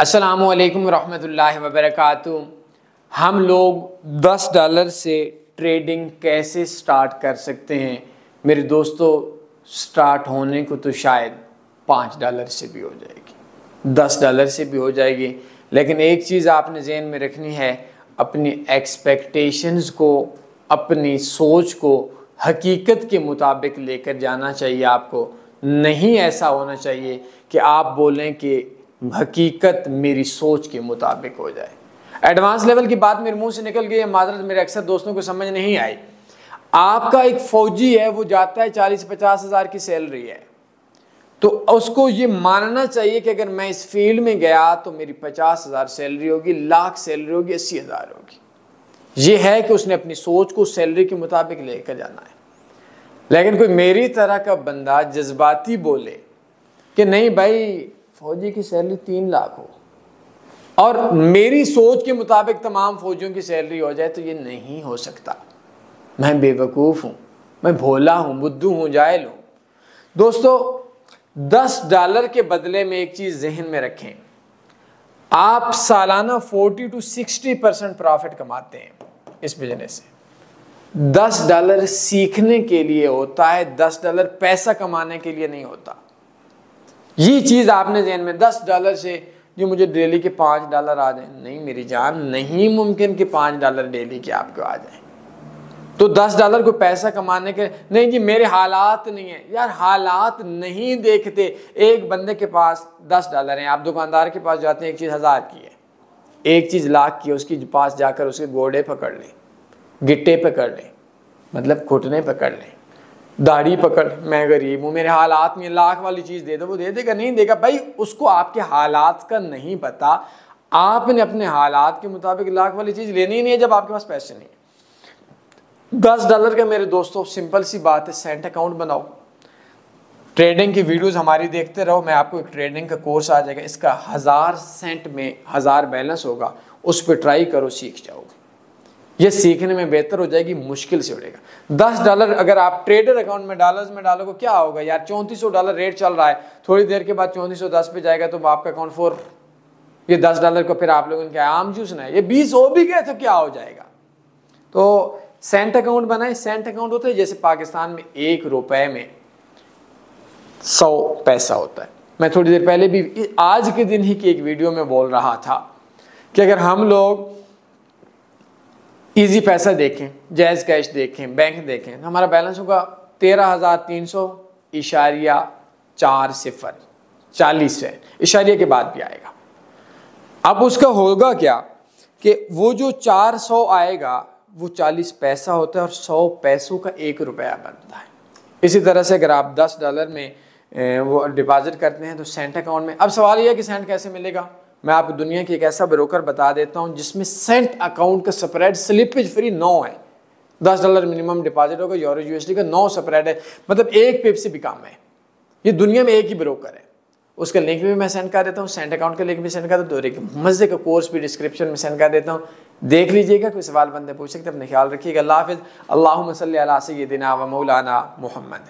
अस्सलामुअलैकुम रहमतुल्लाहि वबरकातुहू। हम लोग $10 से ट्रेडिंग कैसे स्टार्ट कर सकते हैं? मेरे दोस्तों, स्टार्ट होने को तो शायद $5 से भी हो जाएगी, $10 से भी हो जाएगी, लेकिन एक चीज़ आपने ज़हन में रखनी है, अपनी एक्सपेक्टेशंस को, अपनी सोच को हकीकत के मुताबिक लेकर जाना चाहिए आपको। नहीं ऐसा होना चाहिए कि आप बोलें कि हकीकत मेरी सोच के मुताबिक हो जाए। एडवांस लेवल की बात मेरे मुंह से निकल गई है, माजरत, मेरे अक्सर दोस्तों को समझ नहीं आई। आपका एक फौजी है, वो जाता है 40-50 हज़ार की सैलरी है, तो उसको ये मानना चाहिए कि अगर मैं इस फील्ड में गया तो मेरी 50 हज़ार सैलरी होगी, लाख सैलरी होगी, 80 हज़ार होगी। ये है कि उसने अपनी सोच को सैलरी के मुताबिक लेकर जाना है। लेकिन कोई मेरी तरह का बंदा जज्बाती बोले कि नहीं भाई, फौजी की सैलरी 3 लाख हो और मेरी सोच के मुताबिक तमाम फौजियों की सैलरी हो जाए, तो ये नहीं हो सकता। मैं बेवकूफ़ हूँ, मैं भोला हूँ, बुद्धू हूँ, जाहिल हूँ। दोस्तों, $10 के बदले में एक चीज़ जहन में रखें, आप सालाना 40 to 60% प्रॉफिट कमाते हैं इस बिजनेस से। $10 सीखने के लिए होता है, $10 पैसा कमाने के लिए नहीं होता। ये चीज़ आपने ज़हन में, $10 से जो मुझे डेली के $5 आ जाए, नहीं मेरी जान, नहीं मुमकिन कि $5 डेली के आपको आ जाए। तो $10 को पैसा कमाने के, नहीं जी मेरे हालात नहीं है। यार हालात नहीं देखते। एक बंदे के पास $10 हैं, आप दुकानदार के पास जाते हैं, एक चीज़ 1000 की है, एक चीज़ लाख की है, उसके पास जाकर उसके गोडे पकड़ लें, गिट्टे पकड़ लें, मतलब घुटने पकड़ लें, दाढ़ी पकड़, मैं गरीब हूँ, मेरे हालात में, लाख वाली चीज़ दे दो, वो दे देगा? नहीं देगा भाई, उसको आपके हालात का नहीं पता। आपने अपने हालात के मुताबिक लाख वाली चीज़ लेनी ही नहीं है जब आपके पास पैसे नहीं है। $10 का मेरे दोस्तों सिंपल सी बात है, सेंट अकाउंट बनाओ, ट्रेडिंग की वीडियोस हमारी देखते रहो। मैं आपको एक ट्रेडिंग का कोर्स आ जाएगा, इसका 1000 सेंट में 1000 बैलेंस होगा, उस पर ट्राई करो, सीख जाओगे। ये सीखने में बेहतर हो जाएगी, मुश्किल से उड़ेगा। $10 अगर आप ट्रेडर अकाउंट में डॉलर्स में डालोगे, क्या होगा यार? $3400 रेट चल रहा है, थोड़ी देर के बाद 3410 पे जाएगा, तो आपका अकाउंट फोर, ये $10 को फिर आप लोगों ने क्या आम चूसना है? ये 20 हो भी गए तो क्या हो जाएगा? तो सेंट अकाउंट बनाए। सेंट अकाउंट होता है जैसे पाकिस्तान में $1 में 100 पैसा होता है। मैं थोड़ी देर पहले भी आज के दिन ही की एक वीडियो में बोल रहा था कि अगर हम लोग इजी पैसा देखें, जायज़ कैश देखें, बैंक देखें, तो हमारा बैलेंस होगा 13,300.40 40 है, इशारिया के बाद भी आएगा। अब उसका होगा क्या कि वो जो 400 आएगा वो 40 पैसा होता है और 100 पैसों का $1 बनता है। इसी तरह से अगर आप $10 में वो डिपॉजिट करते हैं तो सेंट अकाउंट में, अब सवाल यह है कि सेंट कैसे मिलेगा? मैं आपको दुनिया की एक ऐसा ब्रोकर बता देता हूं जिसमें सेंट अकाउंट का स्प्रेड स्लिपेज फ्री 9 है। $10 मिनिमम डिपॉजिट होगा, यूरो USD का 9 स्प्रेड है, मतलब एक पिप से भी कम है। ये दुनिया में एक ही ब्रोकर है। उसका लिंक भी मैं सेंड कर देता हूँ, सेंट अकाउंट का लिंक भी सेंड कर देता हूँ, और एक मजे का कोर्स भी डिस्क्रिप्शन में सेंड कर देता हूँ, देख लीजिएगा। कोई सवाल बंदे पूछ सकते, अपने ख्याल रखिएगा। अल्लाह हाफिज़। अल्लाहुम्मा सल्ली अला सय्यिदिना व मौलाना मुहम्मद।